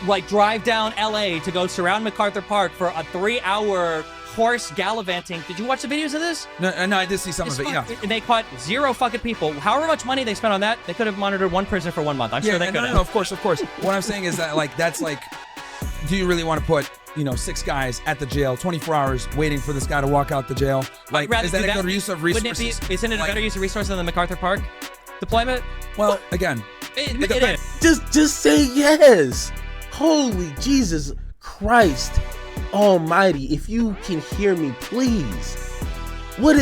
like drive down LA to go surround MacArthur Park for a 3-hour horse gallivanting. Did you watch the videos of this? No, I did see some of it, yeah. And they caught 0 fucking people. However much money they spent on that, they could have monitored 1 prisoner for 1 month. I'm sure they could have. No, of course. What I'm saying is that, like, that's like, do you really want to put, 6 guys at the jail, 24 hours waiting for this guy to walk out the jail? Like, is that a good use of resources? Isn't it a better use of resources than the MacArthur Park deployment? Well, again, it is. Just say yes. Holy Jesus Christ Almighty! If you can hear me, please. What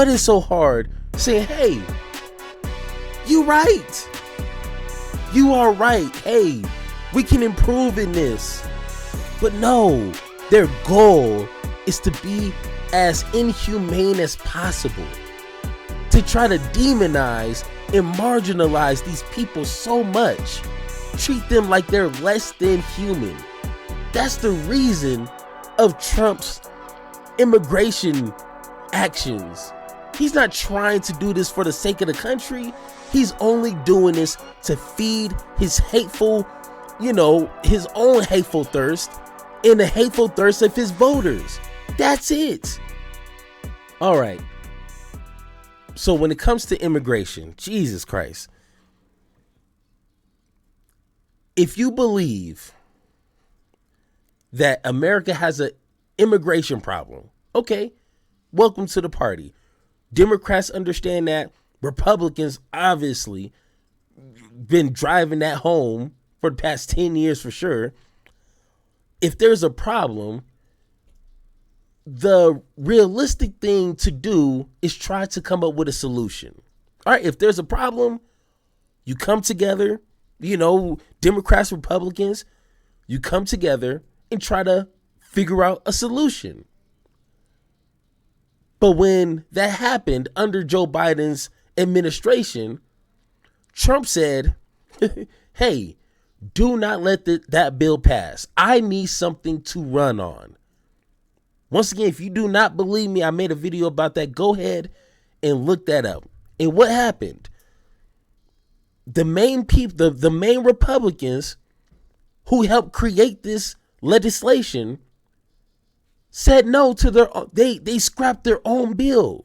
is so hard? Saying, hey, you right. You are right. Hey, we can improve in this. But no, their goal is to be as inhumane as possible. To try to demonize and marginalize these people so much. Treat them like they're less than human. That's the reason of Trump's immigration actions. He's not trying to do this for the sake of the country. He's only doing this to feed his hateful, his own hateful thirst and the hateful thirst of his voters. That's it. All right. So when it comes to immigration, Jesus Christ, if you believe that America has an immigration problem, okay, welcome to the party. Democrats understand that. Republicans obviously been driving that home for the past 10 years for sure. If there's a problem, the realistic thing to do is try to come up with a solution. All right, if there's a problem, you come together, Democrats, Republicans, you come together and try to figure out a solution. But when that happened under Joe Biden's administration, Trump said, hey, do not let that bill pass. I need something to run on. Once again, if you do not believe me, I made a video about that. Go ahead and look that up. And what happened? The main people, the main Republicans who helped create this legislation said no to they scrapped their own bill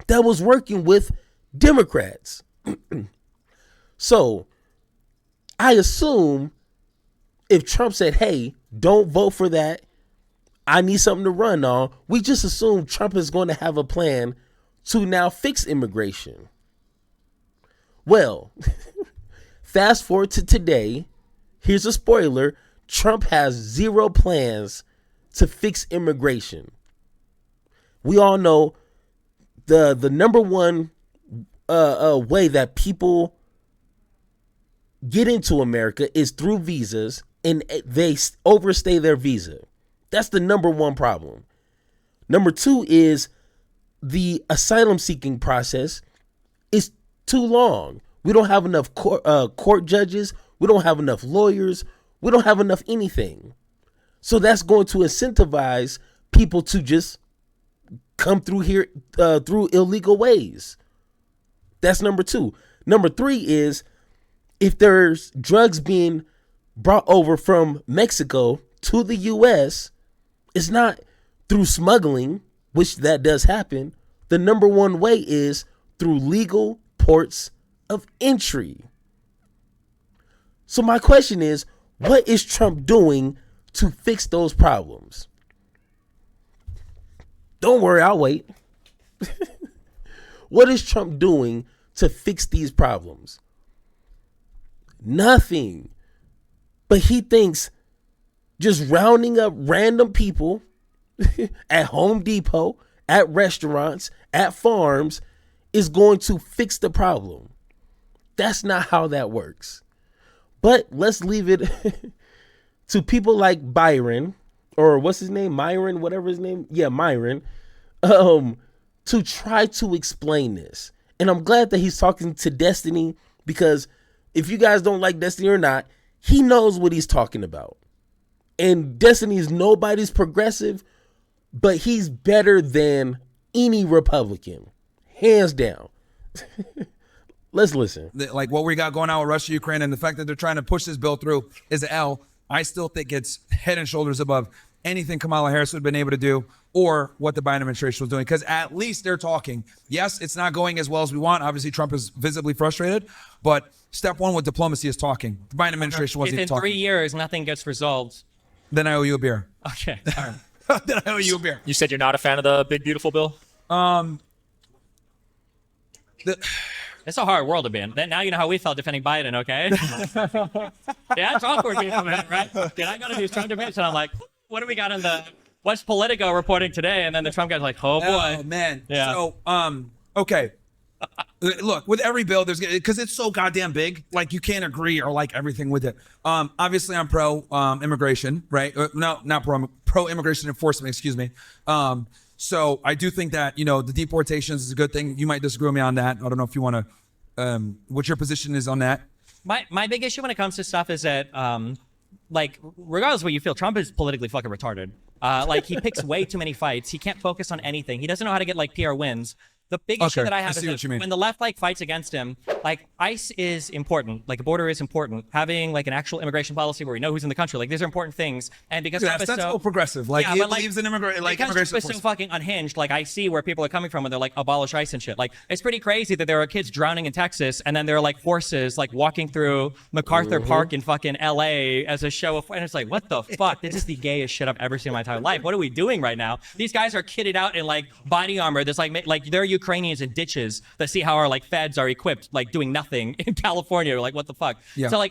that was working with Democrats. So I assume if Trump said, hey, don't vote for that, I need something to run on, we just assume Trump is going to have a plan to now fix immigration. Well, fast forward to today. Here's a spoiler. Trump has 0 plans to fix immigration. We all know the number one way that people get into America is through visas, and they overstay their visa. That's the number one problem. Number 2 is the asylum seeking process is too long. We don't have enough court judges. We don't have enough lawyers. We don't have enough anything. So that's going to incentivize people to just come through here through illegal ways. That's number 2. Number 3 is if there's drugs being brought over from Mexico to the U.S., it's not through smuggling, which that does happen. The number one way is through legal ports of entry. So my question is, what is Trump doing to fix those problems? Don't worry, I'll wait. What is Trump doing to fix these problems? Nothing. But he thinks just rounding up random people at Home Depot, at restaurants, at farms is going to fix the problem. That's not how that works. But let's leave it to people like Byron, or what's his name? Myron, whatever his name. Yeah, Myron, to try to explain this. And I'm glad that he's talking to Destiny, because if you guys don't like Destiny or not, he knows what he's talking about. And Destiny is nobody's progressive, but he's better than any Republican, hands down. Let's listen. Like what we got going on with Russia, Ukraine, and the fact that they're trying to push this bill through is an L. I still think it's head and shoulders above anything Kamala Harris would have been able to do or what the Biden administration was doing, because at least they're talking. Yes, it's not going as well as we want. Obviously, Trump is visibly frustrated, but step one with diplomacy is talking. The Biden administration wasn't even talking. If in 3 years nothing gets resolved, then I owe you a beer. Okay. All right. Then I owe you a beer. You said you're not a fan of the big, beautiful bill? It's a hard world to be in. Now you know how we felt defending Biden, okay? Yeah, it's awkward being a minute, right? Then I go to these Trump debates and I'm like, what do we got in the what's Politico reporting today? And then the Trump guy's like, oh boy. Oh man. Yeah. So okay. Look, with every bill, there's because it's so goddamn big, like you can't agree or like everything with it. Obviously I'm pro immigration, right? No, not pro immigration enforcement, excuse me. So I do think that, the deportations is a good thing. You might disagree with me on that. I don't know if you want to, what your position is on that. My big issue when it comes to stuff is that, regardless of what you feel, Trump is politically fucking retarded. He picks way too many fights. He can't focus on anything. He doesn't know how to get PR wins. The big issue that I have is that when the left fights against him, ICE is important, a border is important. Having an actual immigration policy where we know who's in the country, these are important things. And because Trump is so progressive, he believes in immigration, because Trump is so fucking unhinged, I see where people are coming from when they're abolish ICE and shit. It's pretty crazy that there are kids drowning in Texas and then there are horses walking through MacArthur Park in fucking LA as a show of, and it's what the fuck? This is the gayest shit I've ever seen in my entire life. What are we doing right now? These guys are kitted out in body armor. There's they're Ukrainians in ditches that see how our feds are equipped doing nothing in California. What the fuck? Yeah. So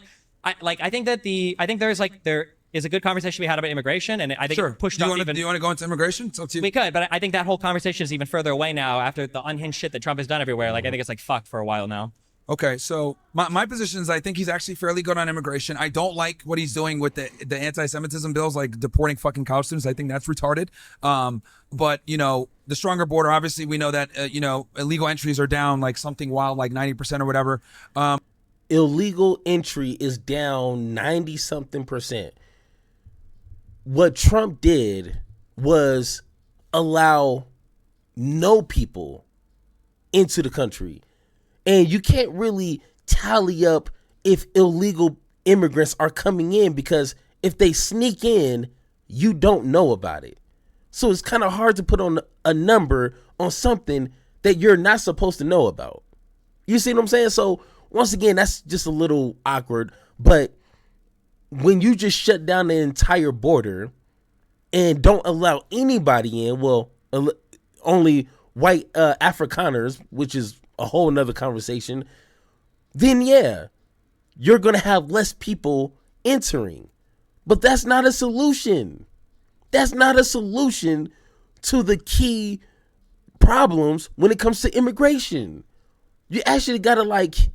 I think there is a good conversation we had about immigration, and I think it pushed up even. Do you want to go into immigration? It's up to you. We could, but I think that whole conversation is even further away now after the unhinged shit that Trump has done everywhere. I think it's fucked for a while now. Okay, so my position is I think he's actually fairly good on immigration. I don't like what he's doing with the anti-Semitism bills, deporting fucking college students. I think that's retarded. But the stronger border, obviously we know that illegal entries are down something wild 90% or whatever. Illegal entry is down 90-something%. What Trump did was allow no people into the country. And you can't really tally up if illegal immigrants are coming in, because if they sneak in, you don't know about it. So it's kind of hard to put on a number on something that you're not supposed to know about. You see what I'm saying? So once again, that's just a little awkward. But when you just shut down the entire border and don't allow anybody in, only white Afrikaners, which is a whole nother conversation, then yeah, you're going to have less people entering. But that's not a solution. That's not a solution to the key problems when it comes to immigration. You actually got to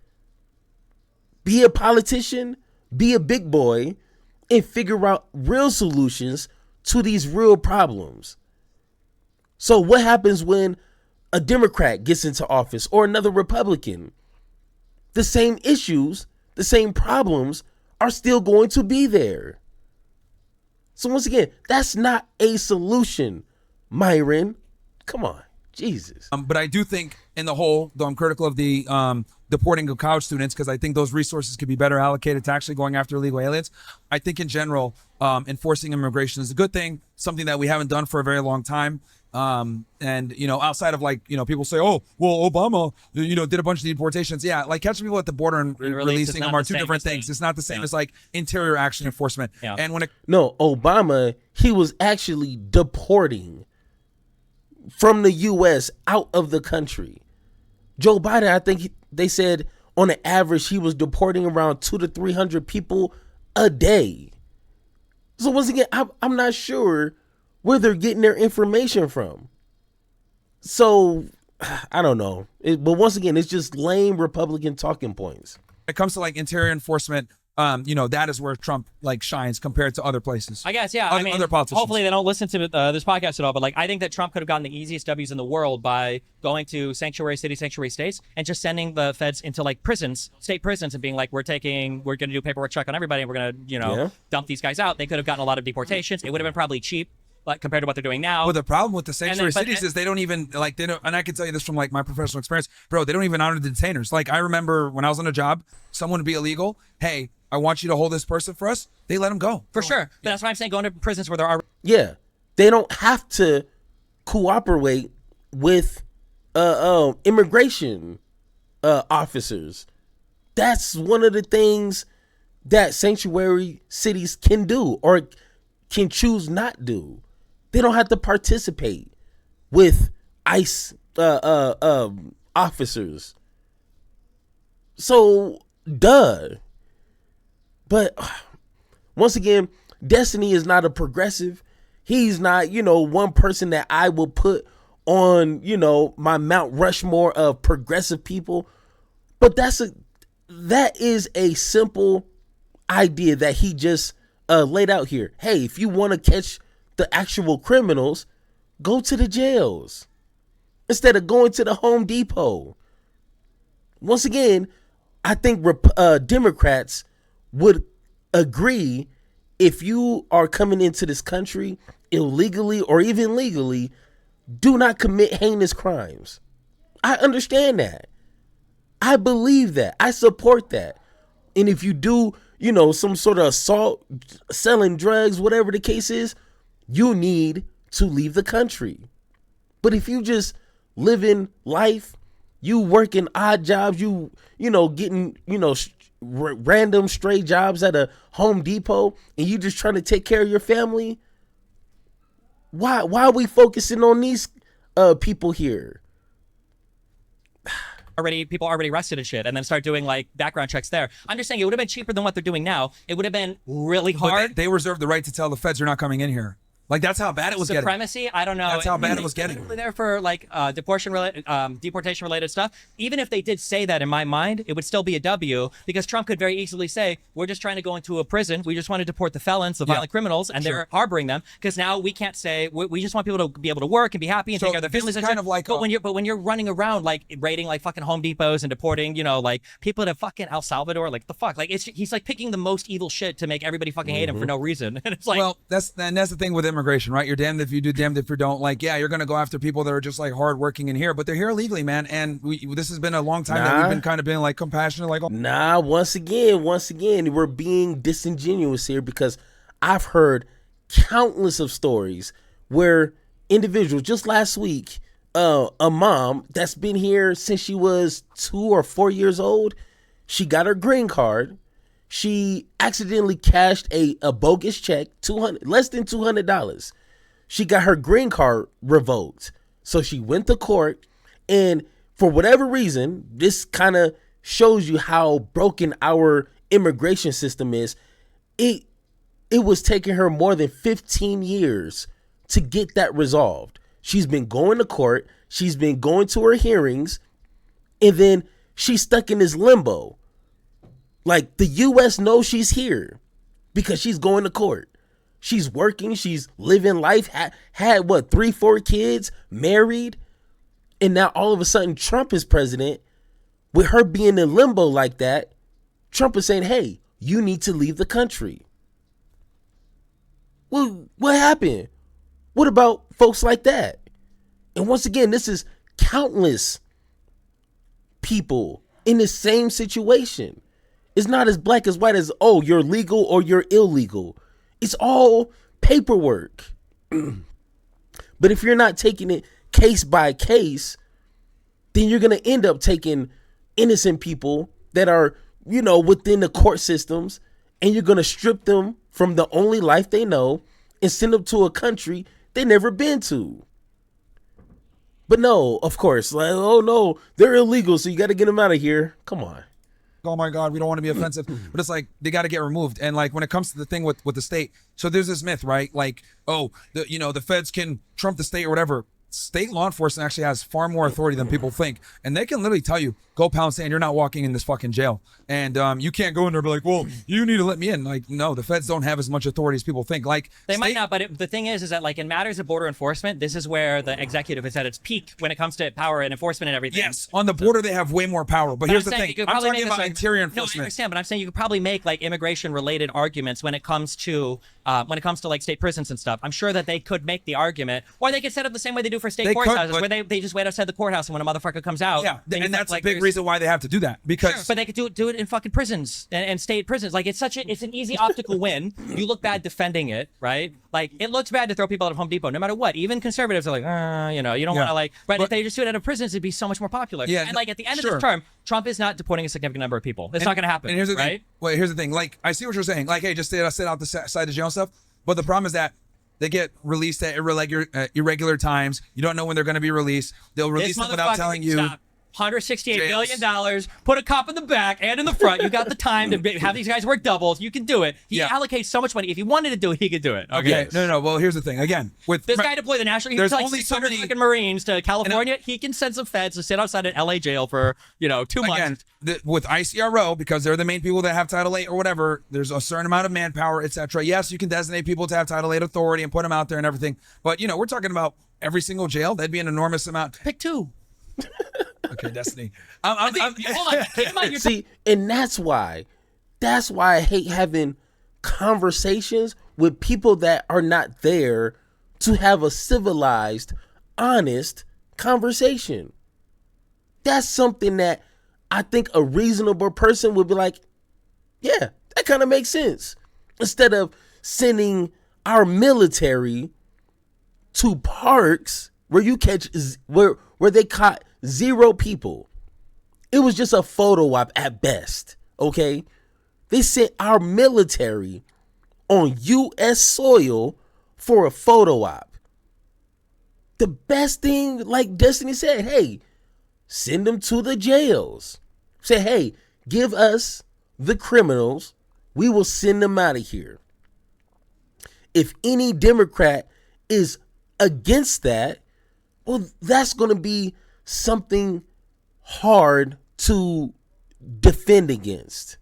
be a politician, be a big boy, and figure out real solutions to these real problems. So what happens when a Democrat gets into office or another Republican? The same issues, the same problems are still going to be there. So once again, that's not a solution, Myron. Come on, Jesus. But I do think in the whole, though I'm critical of the deporting of college students, because I think those resources could be better allocated to actually going after illegal aliens. I think in general, enforcing immigration is a good thing, something that we haven't done for a very long time. And outside of people say, oh, well, Obama, did a bunch of deportations. Yeah, catching people at the border and releasing them are two different things. It's not the same as interior action enforcement. Yeah. And when Obama, he was actually deporting from the U.S. out of the country. Joe Biden, I think they said on an average he was deporting around 200 to 300 people a day. So once again, I'm not sure where they're getting their information from. So I don't know. But once again, it's just lame Republican talking points. it comes to interior enforcement, that is where Trump shines compared to other places. I guess, yeah. Other politicians. Hopefully they don't listen to this podcast at all. But I think that Trump could have gotten the easiest W's in the world by going to sanctuary cities, sanctuary states, and just sending the feds into prisons, state prisons, and being we're going to do paperwork check on everybody, and we're going to dump these guys out. They could have gotten a lot of deportations. It would have been probably cheap. like compared to what they're doing now. Well, the problem with the sanctuary but- cities is they don't even like they don't, and I can tell you this from like my professional experience, bro. They don't even honor the detainers. Like I remember when I was on a job, someone would be illegal. Hey, I want you to hold this person for us. They let them go For sure. But that's why I'm saying going to prisons where there are Yeah, they don't have to cooperate with immigration officers. That's one of the things that sanctuary cities can do or can choose not do. They don't have to participate with ICE officers. So, duh. But once again, Destiny is not a progressive. He's not, one person that I will put on, my Mount Rushmore of progressive people. But that is a simple idea that he just laid out here. Hey, if you want to catch the actual criminals, go to the jails instead of going to the Home Depot. Once again, I think Democrats would agree if you are coming into this country illegally or even legally, do not commit heinous crimes. I understand that. I believe that. I support that. And if you do, some sort of assault, selling drugs, whatever the case is, you need to leave the country. But if you just living life, you working odd jobs, getting, random stray jobs at a Home Depot, and you just trying to take care of your family, why are we focusing on these people here? people already arrested and shit, and then start doing like background checks there. I'm just saying it would have been cheaper than what they're doing now. It would have been really hard. But they reserve the right to tell the feds you're not coming in here. Like that's how bad it was getting. Supremacy, I don't know. That's how bad it was getting. There for like deportation related stuff. Even if they did say that, in my mind, it would still be a W, because Trump could very easily say, "We're just trying to go into a prison. We just want to deport the felons, the violent criminals, and they're harboring them." Because now we can't say we just want people to be able to work and be happy and take care of their families. Kind of like, but when you're running around like raiding like fucking Home Depots and deporting, like people to fucking El Salvador, like the fuck, like he's like picking the most evil shit to make everybody fucking hate him for no reason. And it's like, well, that's the thing with immigration, right? You're damned if you do, damned if you don't. Like, yeah, you're gonna go after people that are just like hardworking in here, but they're here illegally, man. And this has been a long time that we've been kind of being like compassionate, like, once again, we're being disingenuous here, because I've heard countless of stories where individuals, just last week, a mom that's been here since she was 2 or 4 years old, she got her green card. She accidentally cashed a bogus check, less than $200. She got her green card revoked. So she went to court, and for whatever reason, this kind of shows you how broken our immigration system is. It was taking her more than 15 years to get that resolved. She's been going to court, she's been going to her hearings, and then she's stuck in this limbo. Like, the U.S. knows she's here because she's going to court. She's working, she's living life, had what, 3-4 kids, married, and now all of a sudden Trump is president. With her being in limbo like that, Trump is saying, hey, you need to leave the country. Well, what happened? What about folks like that? And once again, this is countless people in the same situation. It's not as black as white as, oh, you're legal or you're illegal. It's all paperwork. But if you're not taking it case by case, then you're going to end up taking innocent people that are, within the court systems, and you're going to strip them from the only life they know and send them to a country they never been to. But no, of course, like, oh no, they're illegal, so you got to get them out of here. Come on. oh my God, we don't want to be offensive, but it's like they got to get removed. And like when it comes to the thing with the state, so there's this myth, right? Like, oh, the feds can trump the state or whatever. State law enforcement actually has far more authority than people think, and they can literally tell you, go pound sand, you're not walking in this fucking jail, and you can't go in there and be like, well, you need to let me in. Like, no, the feds don't have as much authority as people think. Like, they might not, but the thing is that like in matters of border enforcement, this is where the executive is at its peak when it comes to power and enforcement and everything. Yes, on the border they have way more power, but here's the thing, I'm talking about interior No, I enforcement. understand, but I'm saying you could probably make like immigration related arguments when it comes to when it comes to like state prisons and stuff. I'm sure that they could make the argument, or they could set up the same way they do for state They could, courthouses, but- where they just wait outside the courthouse, and when a motherfucker comes out, Yeah, then and you that's like, a big there's- reason why they have to do that, because Sure, but they could do it in fucking prisons and state prisons. Like it's an easy optical win. You look bad defending it, right? Like it looks bad to throw people out of Home Depot, no matter what. Even conservatives are like, you know, you don't Yeah. want to like. But But- if they just do it out of prisons, it'd be so much more popular. Yeah, and like at the end of sure. this term, Trump is not deporting a significant number of people. It's not going to happen. And here's the right? thing. Wait, here's the thing. Like, I see what you're saying. Like, hey, just sit out the side of jail and stuff. But the problem is that they get released at irregular times. You don't know when they're going to be released. They'll release them without telling you. Stop. $168 Jails. billion. Put a cop in the back and in the front. You got the time to have these guys work doubles. You can do it. He Yeah. allocates so much money. If he wanted to do it, he could do it. Okay. No. Well, here's the thing. Again, with This guy deployed the national. He There's like only so 600 many- fucking Marines to California. He can send some feds to sit outside an LA jail for 2 months. Again, with ICRO, because they're the main people that have Title 8 or whatever, there's a certain amount of manpower, etc. Yes, you can designate people to have Title 8 authority and put them out there and everything. But, we're talking about every single jail. That'd be an enormous amount. Pick 2. Okay, Destiny. Hold on. Keep in mind, you're See, and that's why I hate having conversations with people that are not there to have a civilized, honest conversation. That's something that I think a reasonable person would be like, yeah, that kind of makes sense. Instead of sending our military to parks where you catch where they caught 0 people. It was just a photo op at best, okay? They sent our military on U.S. soil for a photo op. The best thing, like Destiny said, hey, send them to the jails. Say, hey, give us the criminals. We will send them out of here. If any Democrat is against that, well, that's going to be something hard to defend against.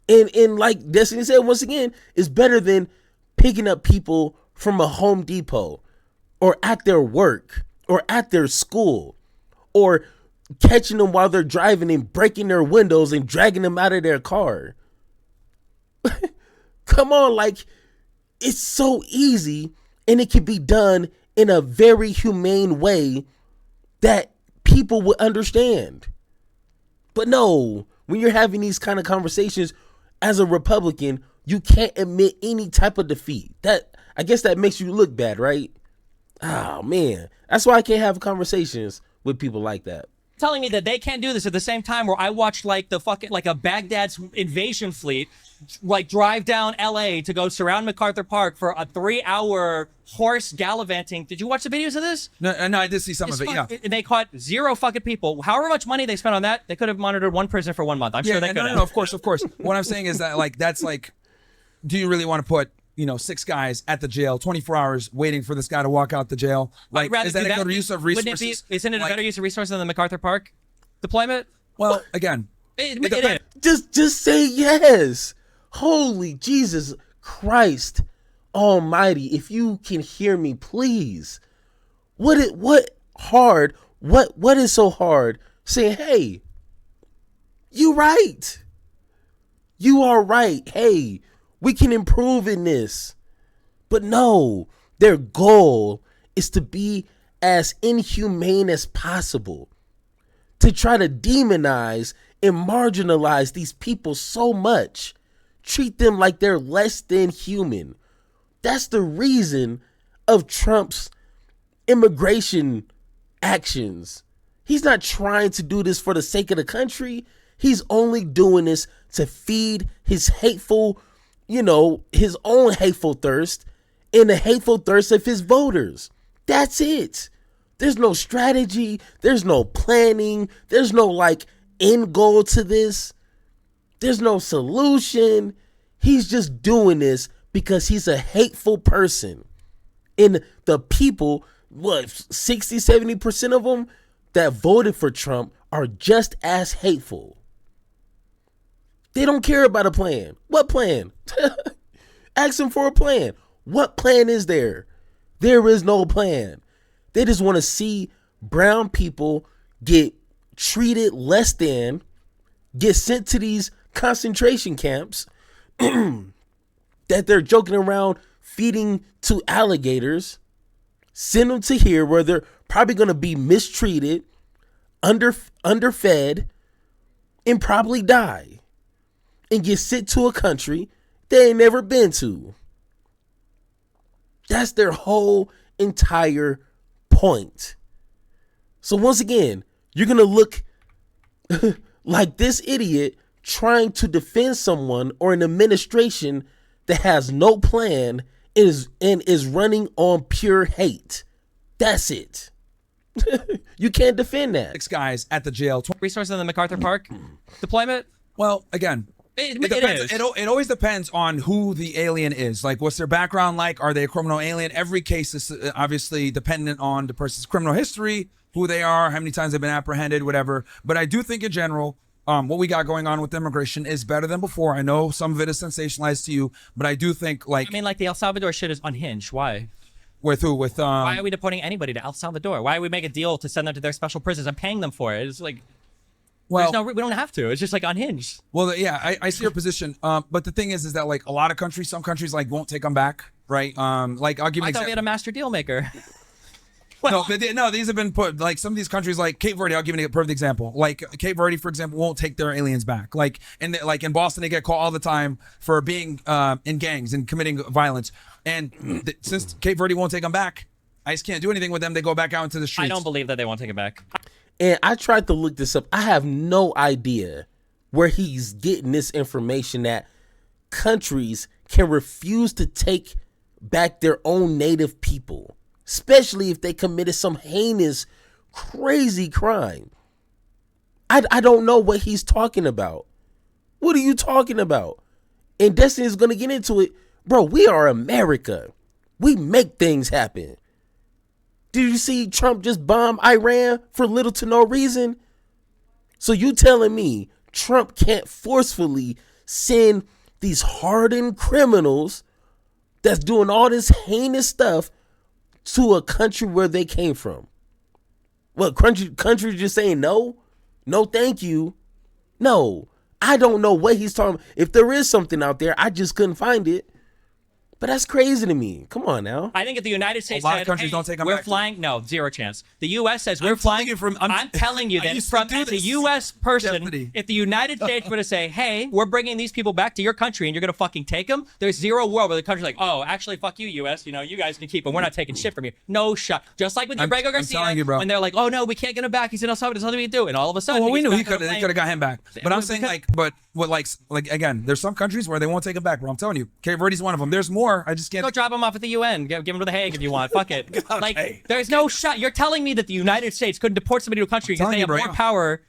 And like Destiny said, once again, it's better than picking up people from a Home Depot or at their work or at their school or catching them while they're driving and breaking their windows and dragging them out of their car. Come on, like, it's so easy and it can be done in a very humane way that people would understand. But no, when you're having these kind of conversations as a Republican, you can't admit any type of defeat. That, I guess that makes you look bad, right? Oh man, that's why I can't have conversations with people like that. telling me that they can't do this at the same time where I watched like the fucking like a Baghdad's invasion fleet like drive down LA to go surround MacArthur Park for a 3-hour horse gallivanting. Did you watch the videos of this? No, I did see some of it. Yeah. And they caught 0 fucking people. However much money they spent on that, they could have monitored 1 prisoner for 1 month. I'm sure they could have. No, of course. What I'm saying is that that's like, do you really want to put 6 guys at the jail 24 hours waiting for this guy to walk out the jail? Like, I'd rather is that do a good use of resources? Isn't it a Like, better use of resources than the MacArthur Park deployment? Well, again, It depends. is. Just say yes. Holy Jesus Christ Almighty! If you can hear me, please. What is so hard saying, hey, you right. You are right. Hey, we can improve in this. But no, their goal is to be as inhumane as possible. To try to demonize and marginalize these people so much. Treat them like they're less than human. That's the reason of Trump's immigration actions. He's not trying to do this for the sake of the country. He's only doing this to feed his hateful, his own hateful thirst and the hateful thirst of his voters. That's it. There's no strategy. There's no planning. There's no end goal to this. There's no solution. He's just doing this because he's a hateful person. And the people, 60, 70% of them that voted for Trump are just as hateful. They don't care about a plan. What plan? Ask them for a plan. What plan is there? There is no plan. They just want to see brown people get treated less than, get sent to these concentration camps, that they're joking around feeding to alligators, send them to here where they're probably going to be mistreated, underfed, and probably die, and get sent to a country they ain't never been to. That's their whole entire point. So once again, you're going to look like this idiot trying to defend someone or an administration that has no plan and is running on pure hate. That's it. You can't defend that. 6 guys at the jail. Resources in the MacArthur Park deployment. Well, again, It depends. is. It always depends on who the alien is. Like, what's their background like? Are they a criminal alien? Every case is obviously dependent on the person's criminal history, who they are, how many times they've been apprehended, whatever. But I do think in general, what we got going on with immigration is better than before. I know some of it is sensationalized to you, but I do think like the El Salvador shit is unhinged. Why? with who? With Why are we deporting anybody to El Salvador? Why would we make a deal to send them to their special prisons? I'm paying them for it. It's like, well, we don't have to. It's just like unhinged. Well, yeah, I see your position. But the thing is that like a lot of countries, some countries like won't take them back, right? Like I'll give you I an thought we had example. a master deal maker. No, these have been put like some of these countries like Cape Verde. I'll give you a perfect example. Like Cape Verde, for example, won't take their aliens back. Like in Boston, they get caught all the time for being in gangs and committing violence. And since Cape Verde won't take them back, I just can't do anything with them. They go back out into the streets. I don't believe that they won't take it back. And I tried to look this up. I have no idea where he's getting this information that countries can refuse to take back their own native people, especially if they committed some heinous, crazy crime. I don't know what he's talking about. What are you talking about? And Destiny is going to get into it. Bro, we are America. We make things happen. Did you see Trump just bomb Iran for little to no reason? So you telling me Trump can't forcefully send these hardened criminals that's doing all this heinous stuff to a country where they came from? What, country just saying no? No, thank you. No, I don't know what he's talking about. If there is something out there, I just couldn't find it. But that's crazy to me. Come on now. I think if the United States A lot of said, countries hey, don't take them we're back. flying, no, zero chance. The U.S. says we're flying. I'm telling you I that used to from do as a this. U.S. person, Definitely. if the United States were to say, hey, we're bringing these people back to your country and you're going to fucking take them, there's zero world where the country's like, oh, actually, fuck you, U.S. You know, you guys can keep them. We're not taking shit from you. No shot. Just like with I'm Diego telling Garcia, you, bro. when they're like, oh, no, we can't get him back. He's in El Salvador. There's nothing we can do. And all of a sudden, Well, we gets knew he back on the could plane. have got him back. But I'm saying like, but what like again, there's some countries where they won't take him back. Bro, I'm telling you, Cape Verde's one of them. There's more. I just can't. Go drop him off at the UN. Give him to the Hague if you want. Fuck it. Okay. Like, there's no shot. You're telling me that the United States couldn't deport somebody to a country because telling they you, have bro, more yeah. power.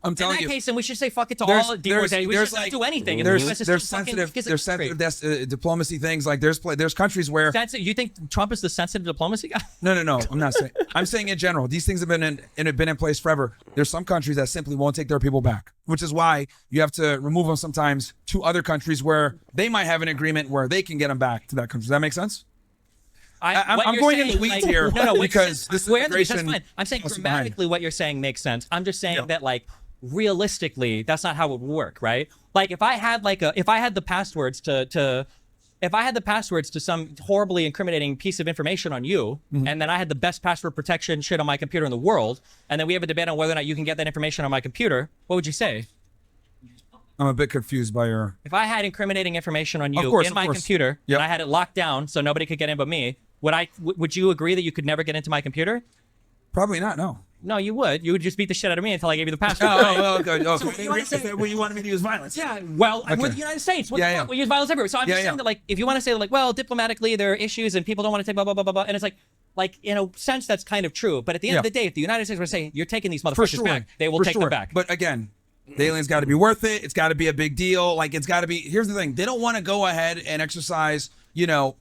I'm In telling that you. case, then we should say fuck it to There's- all there's- deportation. We there's, should not like- do anything. And the US is There's still fucking sensitive. gives it There's straight. sensitive diplomacy things. Like there's countries where You think Trump is the sensitive diplomacy guy? no. I'm not saying. I'm saying in general, these things have been in place forever. There's some countries that simply won't take their people back, which is why you have to remove them sometimes to other countries where they might have an agreement where they can get them back to that country. Does that make sense? I'm what you're going in saying, weeds like, here No, what you're because saying- this is we're in the weeds, immigration That's fine. I'm saying policy behind it. grammatically what you're saying makes sense. I'm just saying Yeah. that like realistically, that's not how it would work, right? Like if I had the passwords to some horribly incriminating piece of information on you, Mm-hmm. and then I had the best password protection shit on my computer in the world, and then we have a debate on whether or not you can get that information on my computer, what would you say? I'm a bit confused by your. If I had incriminating information on you Of course, in of my course. computer, Yep. and I had it locked down so nobody could get in but me, would you agree that you could never get into my computer? Probably not. No. No, you would. You would just beat the shit out of me until I gave you the password. Okay. So you wanna say- you wanted me to use violence. Yeah, well, I'm with Okay. the United States. What Yeah, the yeah. fuck? We use violence everywhere. So I'm just Yeah, saying yeah. that, like, if you want to say, like, well, diplomatically, there are issues and people don't want to take blah, blah, blah, blah, blah. And it's like, in a sense, that's kind of true. But at the end of Yeah. the day, if the United States were saying, you're taking these For motherfuckers sure. back, they will For take sure. them back. But again, the alien's got to be worth it. It's got to be a big deal. Like it's got to be. Here's the thing: they don't want to go ahead and exercise,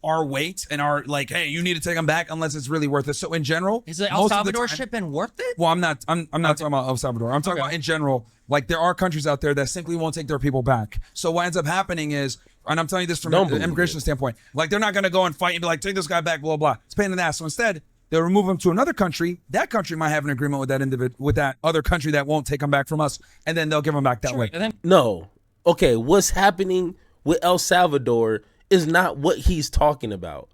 our weight and our like, hey, you need to take them back unless it's really worth it. So in general, Is the El most of Salvador time- ship been worth it? Well, I'm not talking about El Salvador. I'm talking Okay. about in general. Like there are countries out there that simply won't take their people back. So what ends up happening is, and I'm telling you this from Don't an believe immigration it. standpoint, like they're not going to go and fight and be like, take this guy back, blah, blah. It's a pain in the ass. So instead, they'll remove them to another country. That country might have an agreement with that with that other country that won't take them back from us. And then they'll give them back that way. And then No. Okay, what's happening with El Salvador is not what he's talking about.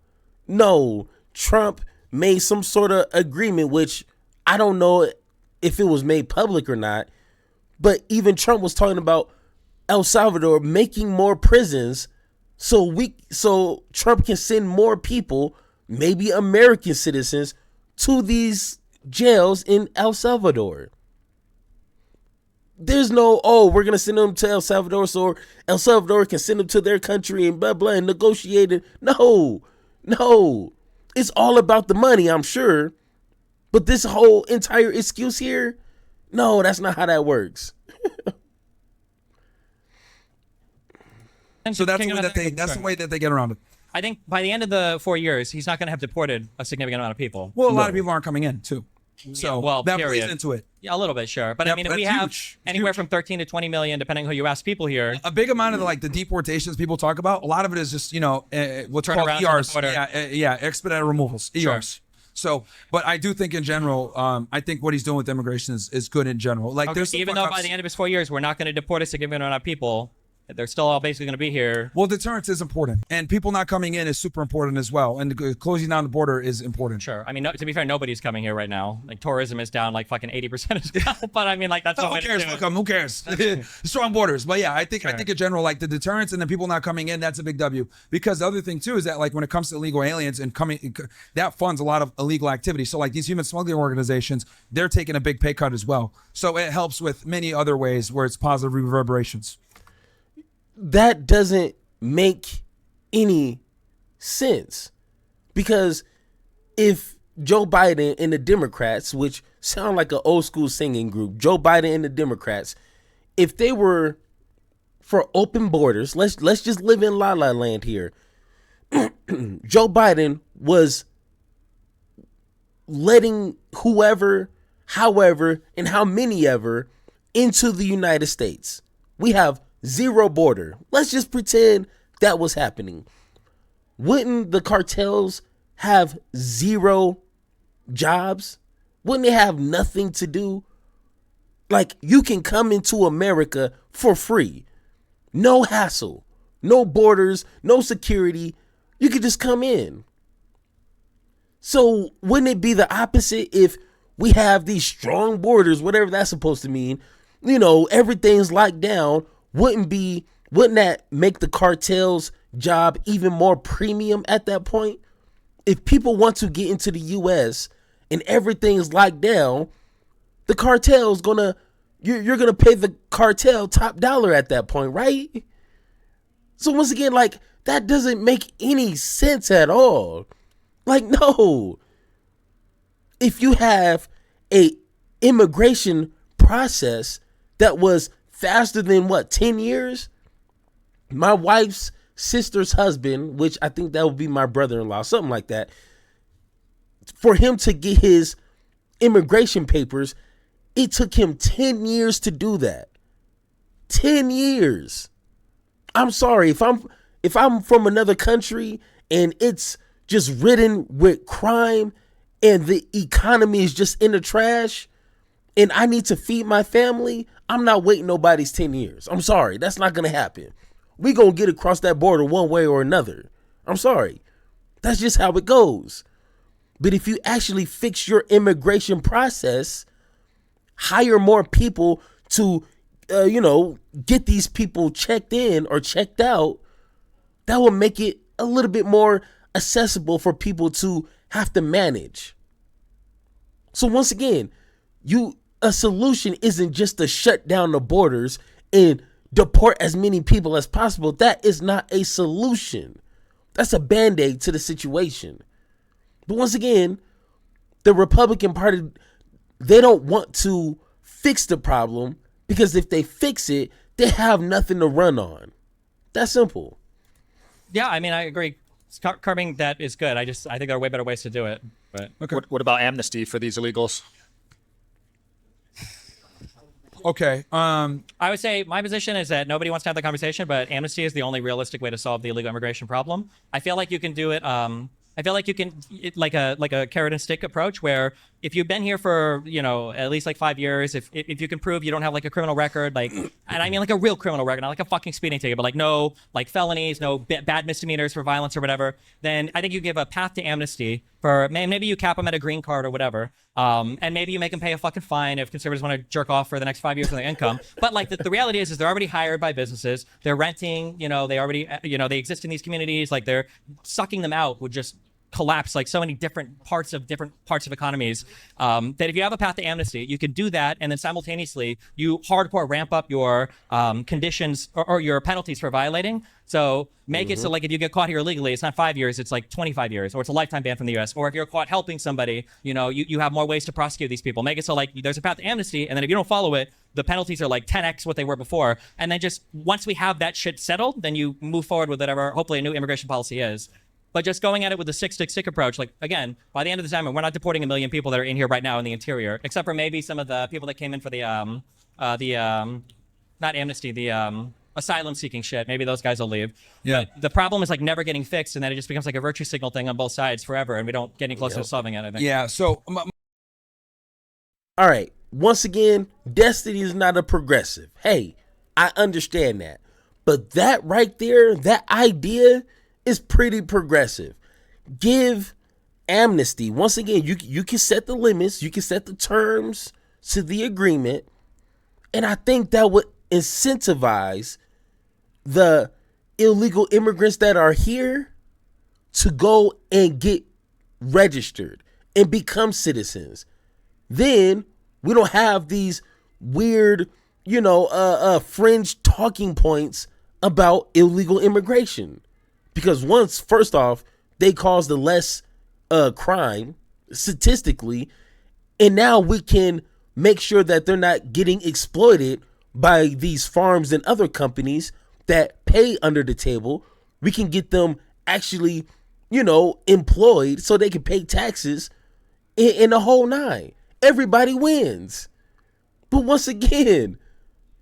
No, Trump made some sort of agreement, which I don't know if it was made public or not, but even Trump was talking about El Salvador making more prisons so Trump can send more people, maybe American citizens, to these jails in El Salvador. There's no, we're going to send them to El Salvador so El Salvador can send them to their country and blah, blah, and negotiate it. No. It's all about the money, I'm sure. But this whole entire excuse here, no, that's not how that works. So that's the way that they get around it. I think by the end of the 4 years, he's not going to have deported a significant amount of people. Well, a lot of people aren't coming in too. So well, that period. plays into it. Yeah, a little bit, sure. But Yep, I mean, if we that's have huge. anywhere Huge. from 13 to 20 million, depending who you ask people here. A big amount of the deportations people talk about, a lot of it is just, what's called Turnarounds on the ERs. border. Expedited removals, ERs. So, but I do think in general, I think what he's doing with immigration is good in general. Like, Okay, there's some even though by fuck-ups. the end of his 4 years, we're not going to deport a significant amount of people, they're still all basically going to be here. Well, deterrence is important, and people not coming in is super important as well. And closing down the border is important. Sure. I mean, to be fair, nobody's coming here right now. Like, tourism is down like fucking 80% as well. But I mean, like, that's Who not what cares? it's Fuck doing. 'em, who cares? Strong borders. But yeah, I think Sure. in general, like the deterrence and the people not coming in, that's a big W. Because the other thing too is that like when it comes to illegal aliens and coming, that funds a lot of illegal activity. So like these human smuggling organizations, they're taking a big pay cut as well. So it helps with many other ways where it's positive reverberations. That doesn't make any sense, because if Joe Biden and the Democrats, which sound like an old school singing group, Joe Biden and the Democrats, if they were for open borders, let's just live in La La Land here. Joe Biden was letting whoever, however, and how many ever into the United States. We have zero border. Let's just pretend that was happening. Wouldn't the cartels have zero jobs? Wouldn't they have nothing to do? Like, you can come into America for free. No hassle. No borders. No security. You could just come in. So wouldn't it be the opposite if we have these strong borders, whatever that's supposed to mean? Everything's locked down. Wouldn't that make the cartel's job even more premium at that point? If people want to get into the US and everything's locked down, the cartel's you're gonna pay the cartel top dollar at that point, right? So once again, like, that doesn't make any sense at all. Like, no. If you have a immigration process that was faster than 10 years? My wife's sister's husband, which I think that would be my brother-in-law, something like that, for him to get his immigration papers, it took him 10 years to do that. 10 years. I'm sorry, if I'm from another country and it's just ridden with crime and the economy is just in the trash and I need to feed my family, I'm not waiting nobody's 10 years. I'm sorry. That's not going to happen. We going to get across that border one way or another. I'm sorry. That's just how it goes. But if you actually fix your immigration process, hire more people to, get these people checked in or checked out, that will make it a little bit more accessible for people to have to manage. So once again, a solution isn't just to shut down the borders and deport as many people as possible. That is not a solution. That's a band-aid to the situation. But once again, the Republican Party, they don't want to fix the problem, because if they fix it, they have nothing to run on. That's simple. Yeah, I mean, I agree. Curbing that is good. I think there are way better ways to do it. But Okay. What about amnesty for these illegals? Okay. I would say my position is that nobody wants to have the conversation, but amnesty is the only realistic way to solve the illegal immigration problem. I feel like you can do it. I feel like you can like a carrot and stick approach where if you've been here for, at least like 5 years, if you can prove you don't have like a criminal record, like, and I mean like a real criminal record, not like a fucking speeding ticket, but like no like felonies, no bad misdemeanors for violence or whatever, then I think you give a path to amnesty for, maybe you cap them at a green card or whatever. And maybe you make them pay a fucking fine if conservatives want to jerk off for the next 5 years of their income. But like the reality is they're already hired by businesses. They're renting, they already, they exist in these communities. Like they're sucking them out would just collapse like so many different parts of economies, that if you have a path to amnesty, you can do that, and then simultaneously you hardcore ramp up your conditions or your penalties for violating. So make it so like if you get caught here illegally, it's not 5 years, it's like 25 years, or it's a lifetime ban from the US. Or if you're caught helping somebody, you have more ways to prosecute these people. Make it so like there's a path to amnesty, and then if you don't follow it, the penalties are like 10x what they were before. And then just once we have that shit settled, then you move forward with whatever hopefully a new immigration policy is. But just going at it with the stick approach, like, again, by the end of the time, we're not deporting 1 million people that are in here right now in the interior, except for maybe some of the people that came in for the not amnesty, the asylum seeking shit. Maybe those guys will leave. Yeah. But the problem is like never getting fixed, and then it just becomes like a virtue signal thing on both sides forever, and we don't get any closer to solving it, I think. Yeah. So, All right. Once again, Destiny is not a progressive. Hey, I understand that. But that right there, that idea is pretty progressive. Give amnesty. Once again, you can set the limits, you can set the terms to the agreement, and I think that would incentivize the illegal immigrants that are here to go and get registered and become citizens. Then we don't have these weird, fringe talking points about illegal immigration. Because first off, they cause the less crime statistically, and now we can make sure that they're not getting exploited by these farms and other companies that pay under the table. We can get them actually, employed so they can pay taxes in the whole nine. Everybody wins. But once again,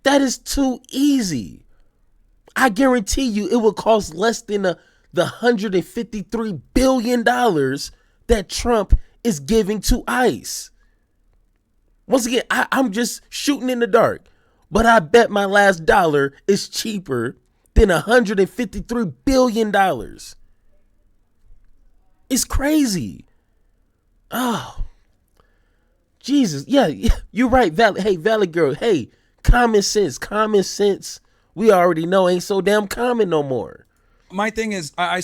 that is too easy. I guarantee you it will cost less than the $153 billion that Trump is giving to ICE. Once again, I'm just shooting in the dark, but I bet my last dollar is cheaper than $153 billion. It's crazy. Oh, Jesus. Yeah, you're right. Valley girl. Hey, common sense. We already know ain't so damn common no more. my thing is, I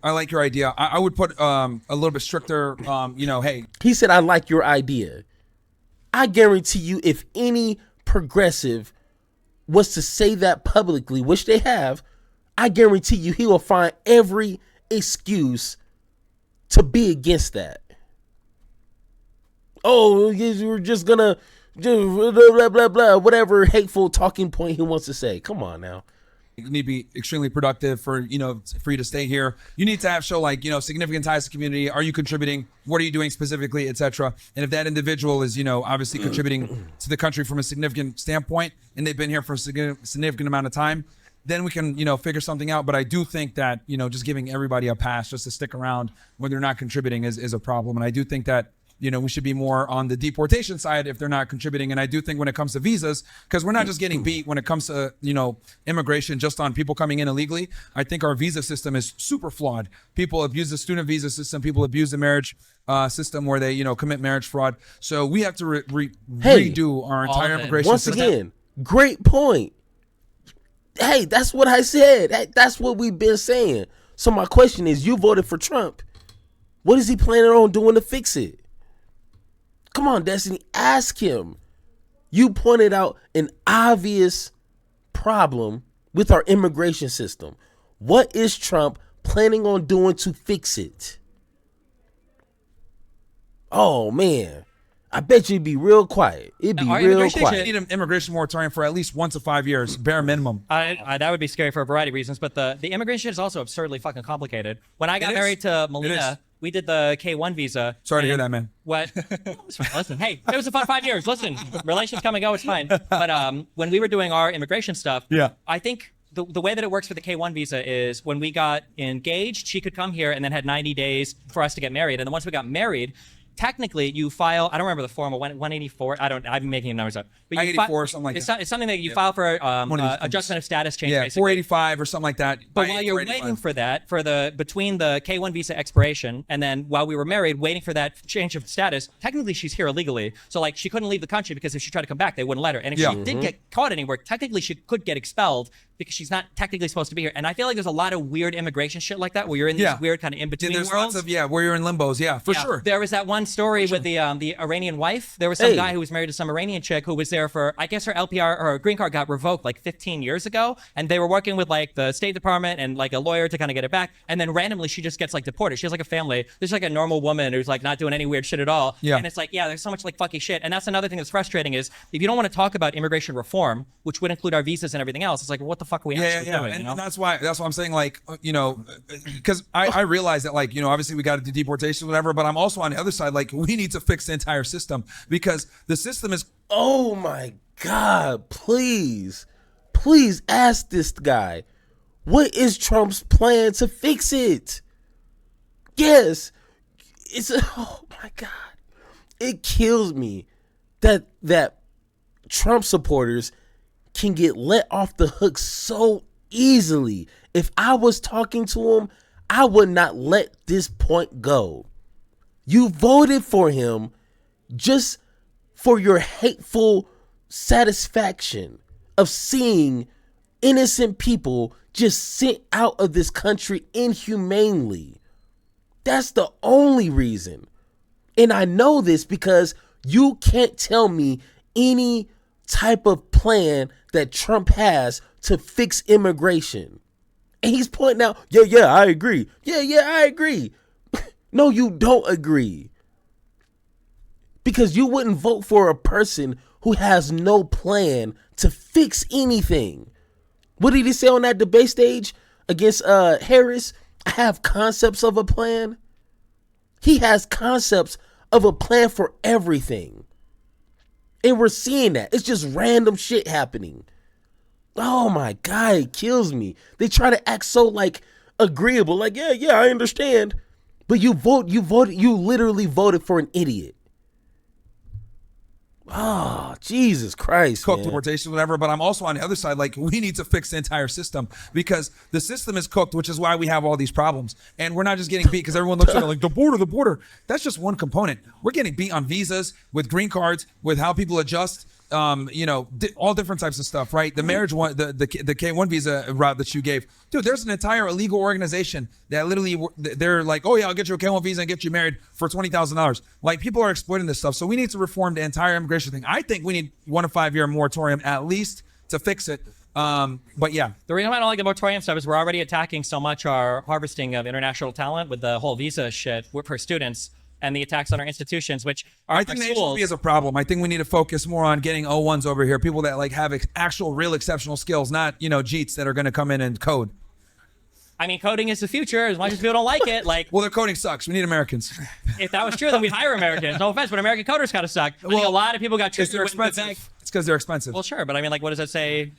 like your idea. I would put a little bit stricter. Hey, He said, I like your idea. I guarantee you, if any progressive was to say that publicly, which they have, I guarantee you he will find every excuse to be against that. Oh, you're just gonna blah, blah, blah, blah, whatever hateful talking point he wants to say. Come on now. you need to be extremely productive for you to stay here. You need to show significant ties to community. Are you contributing? What are you doing specifically, etc. And if that individual is obviously contributing to the country from a significant standpoint, and they've been here for a significant amount of time, then we can figure something out. But I do think that just giving everybody a pass just to stick around when they're not contributing is a problem. And I do think that we should be more on the deportation side if they're not contributing. And I do think when it comes to visas, because we're not just getting beat when it comes to, immigration just on people coming in illegally. I think our visa system is super flawed. People abuse the student visa system. People abuse the marriage system where they, commit marriage fraud. So we have to redo our entire immigration once system. again, great point. Hey, that's what I said. That's what we've been saying. So my question is, you voted for Trump. What is he planning on doing to fix it? Come on, Destiny, ask him. You pointed out an obvious problem with our immigration system. What is Trump planning on doing to fix it? Oh, man. I bet you'd be real quiet. It'd be real quiet. Need an immigration moratorium for at least 1 to 5 years, bare minimum. That would be scary for a variety of reasons, but the immigration is also absurdly fucking complicated. When I got married to Melina, we did the K-1 visa. Sorry to hear that, man. What? It's fine. Listen, hey, it was a fun 5 years. Listen, relations come and go, it's fine. But when we were doing our immigration stuff, I think the way that it works for the K-1 visa is when we got engaged, she could come here and then had 90 days for us to get married. And then once we got married, technically you file, I don't remember the form, 184, I'm making numbers up. But you 184 or something like that. It's something that you file for adjustment of status change, Yeah, basically. 485 or something like that. But while you're waiting for that, between the K-1 visa expiration and then while we were married, waiting for that change of status, technically she's here illegally. So like she couldn't leave the country because if she tried to come back, they wouldn't let her. And if she did get caught anywhere, technically she could get expelled because she's not technically supposed to be here. And I feel like there's a lot of weird immigration shit like that where you're in these weird kind of in-between There's worlds. lots of, where you're in limbos. Yeah, for sure. There was that one story with the Iranian wife. There was some guy who was married to some Iranian chick who was there for, I guess her LPR or her green card got revoked like 15 years ago. And they were working with like the State Department and like a lawyer to kind of get it back. And then randomly she just gets like deported. She has like a family. There's like a normal woman who's like not doing any weird shit at all. Yeah. And it's like, there's so much like fucky shit. And that's another thing that's frustrating is if you don't want to talk about immigration reform, which would include our visas and everything else, it's like, what the fuck are we actually doing? And, you know? and that's why I'm saying, like, because I realize that, like, obviously we got to do deportation, whatever, but I'm also on the other side, like, we need to fix the entire system because the system is. Oh my God, please ask this guy, what is Trump's plan to fix it? Yes, oh my God. It kills me that Trump supporters can get let off the hook so easily. If I was talking to him, I would not let this point go. You voted for him just for your hateful satisfaction of seeing innocent people just sent out of this country inhumanely. That's the only reason. And I know this because you can't tell me any type of plan that Trump has to fix immigration. And he's pointing out, I agree. I agree. No, you don't agree. Because you wouldn't vote for a person who has no plan to fix anything. What did he say on that debate stage against Harris? I have concepts of a plan. He has concepts of a plan for everything. And we're seeing that. It's just random shit happening. Oh my God, it kills me. They try to act so like agreeable, like, I understand. But you literally voted for an idiot. Oh, Jesus Christ, cooked man. deportation, whatever. But I'm also on the other side, like, we need to fix the entire system because the system is cooked, which is why we have all these problems. And we're not just getting beat because everyone looks at it like the border. That's just one component. We're getting beat on visas, with green cards, with how people adjust. All different types of stuff, right? The marriage one, the K-1 visa route that you gave, dude. There's an entire illegal organization that literally they're like, oh yeah, I'll get you a K-1 visa and get you married for $20,000. Like, people are exploiting this stuff, so we need to reform the entire immigration thing. I think we need 1 to 5 year moratorium at least to fix it. But yeah, the reason why I don't like the moratorium stuff is we're already attacking so much our harvesting of international talent with the whole visa shit for students. And the attacks on our institutions, which are I think the schools. HB is a problem. I think we need to focus more on getting O1s over here, people that like have actual, real, exceptional skills, not Jeets that are going to come in and code. I mean, coding is the future. As much as people don't like it, like, well, their coding sucks. We need Americans. If that was true, then we'd hire Americans. No offense, but American coders kind of suck. I think a lot of people got because they're expensive. It's because they're expensive. Well, sure, but I mean, like, what does that say?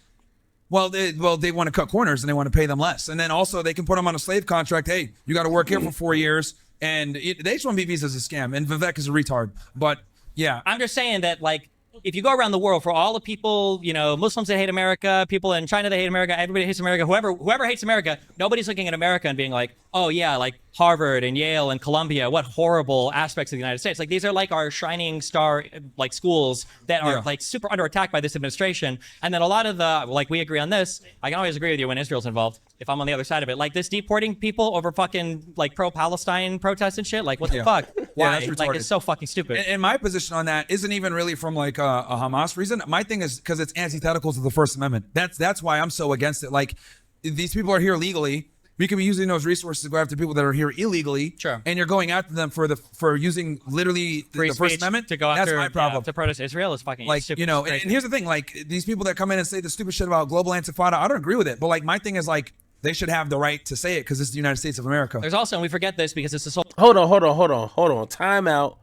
Well, they want to cut corners and they want to pay them less, and then also they can put them on a slave contract. Hey, you got to work here for 4 years. And the H-1B visa is a scam, and Vivek is a retard. But yeah, I'm just saying that, like, if you go around the world, for all the people, Muslims that hate America, people in China that hate America, everybody hates America, whoever hates America, nobody's looking at America and being like, oh yeah, like Harvard and Yale and Columbia, what horrible aspects of the United States. Like, these are like our shining star, like, schools that are like super under attack by this administration. And then a lot of the, like, we agree on this. I can always agree with you when Israel's involved, if I'm on the other side of it. Like, this deporting people over fucking, like, pro-Palestine protests and shit. Like, what the fuck? Why? That's Like, it's so fucking stupid. And my position on that isn't even really from like a Hamas reason. My thing is because it's antithetical to the First Amendment. That's why I'm so against it. Like, these people are here legally. We could be using those resources to go after people that are here illegally. Sure. And you're going after them for using literally the First Amendment. To go after, that's my problem. To protest Israel is fucking like, stupid. and here's the thing, like, these people that come in and say the stupid shit about global antifada, I don't agree with it. But like, my thing is, like, they should have the right to say it because it's the United States of America. There's also, and we forget this because it's a Hold on. Time out.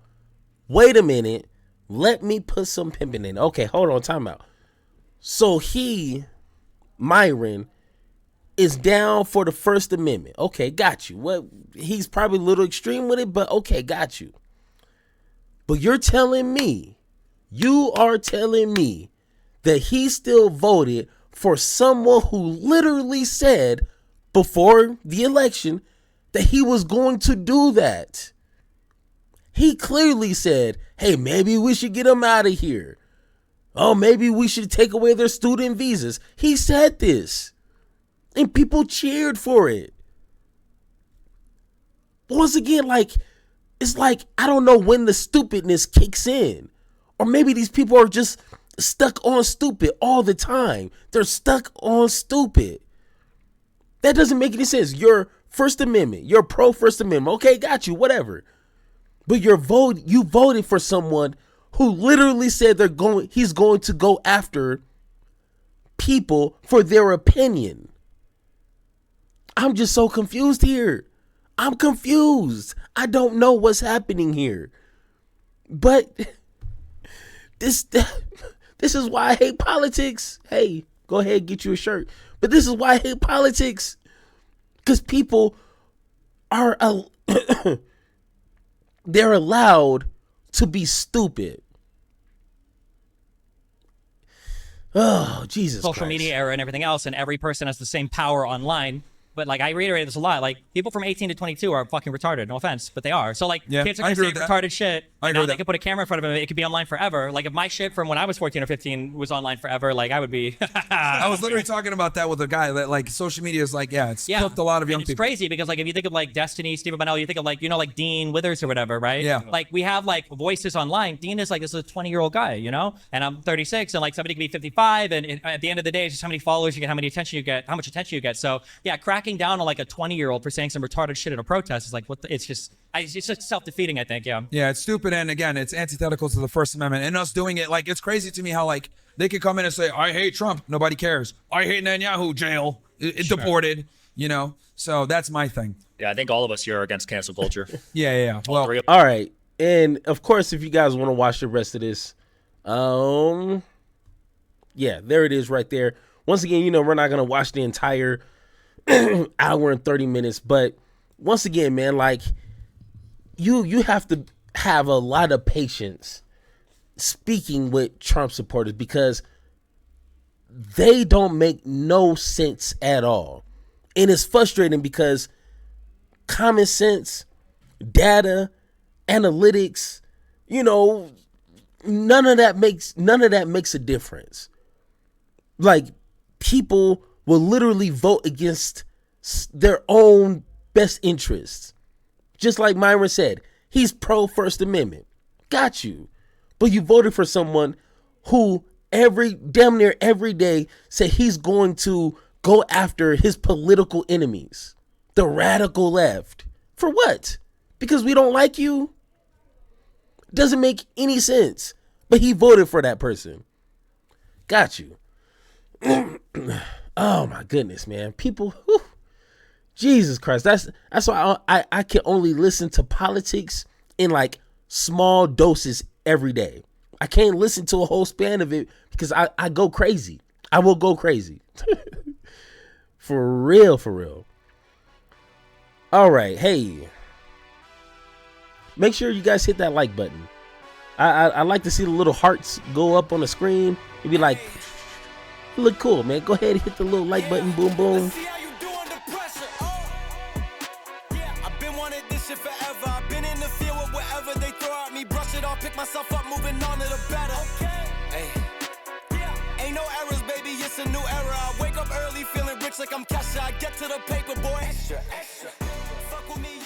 Wait a minute. Let me put some pimping in. Okay, hold on. Time out. So Myron, is down for the First Amendment. Okay, got you. Well, he's probably a little extreme with it, but okay, got you. But you are telling me that he still voted for someone who literally said before the election that he was going to do that. He clearly said, hey, maybe we should get them out of here. Oh, maybe we should take away their student visas. He said this, and people cheered for it. Once again, it's like, I don't know when the stupidness kicks in. Or maybe these people are just stuck on stupid all the time. They're stuck on stupid. That doesn't make any sense. You're First Amendment. You're pro First Amendment. Okay, got you, whatever. But you voted for someone who literally said he's going to go after people for their opinion. I'm just so confused here. I'm confused. I don't know what's happening here. But this is why I hate politics. Hey, go ahead, get you a shirt. But this is why I hate politics. Because people are they're allowed to be stupid. Oh, Jesus social Christ. media era and everything else, and every person has the same power online. But I reiterate this a lot. People from 18 to 22 are fucking retarded. No offense, but they are. So kids are gonna say retarded shit. And now they can put a camera in front of them. It could be online forever. If my shit from when I was 14 or 15 was online forever, I would be. I was literally talking about that with a guy that social media is it's flipped a lot of young people. It's crazy because if you think of Destiny, Steve Abinell, you think of Dean Withers or whatever, right? Yeah. We have voices online. Dean is this is a 20-year-old guy, and I'm 36, and somebody can be 55, and at the end of the day, it's just how many followers you get, how much attention you get. So yeah, cracking down on a 20-year-old for saying some retarded shit at a protest is it's just self-defeating, I think. Yeah, it's stupid, and again, it's antithetical to the First Amendment. And us doing it, it's crazy to me how they could come in and say, I hate Trump, nobody cares. I hate Netanyahu, jail, deported, So that's my thing. Yeah, I think all of us here are against cancel culture. Yeah. Well, all right. And of course, if you guys want to watch the rest of this, yeah, there it is right there. Once again, we're not going to watch the entire hour and 30 minutes, but once again, man, you have to have a lot of patience speaking with Trump supporters because they don't make no sense at all. And it's frustrating because common sense, data, analytics, none of that makes a difference. People will literally vote against their own best interests. Just like Myron said, he's pro First Amendment. Got you. But you voted for someone who damn near every day said he's going to go after his political enemies, the radical left. For what? Because we don't like you? Doesn't make any sense. But he voted for that person. Got you. Oh my goodness, man. People, whew, Jesus Christ. That's why I can only listen to politics in small doses every day. I can't listen to a whole span of it because I go crazy. I will go crazy. For real, for real. All right. Hey, make sure you guys hit that like button. I like to see the little hearts go up on the screen. It'd be like, you look cool, man. Go ahead and hit the little like button. Boom, boom. Pick myself up, moving on to the better. Hey. Ain't no errors, baby, it's a new era. I wake up early, feeling rich like I'm Kesha. I get to the paper, boy. Extra. Fuck with me.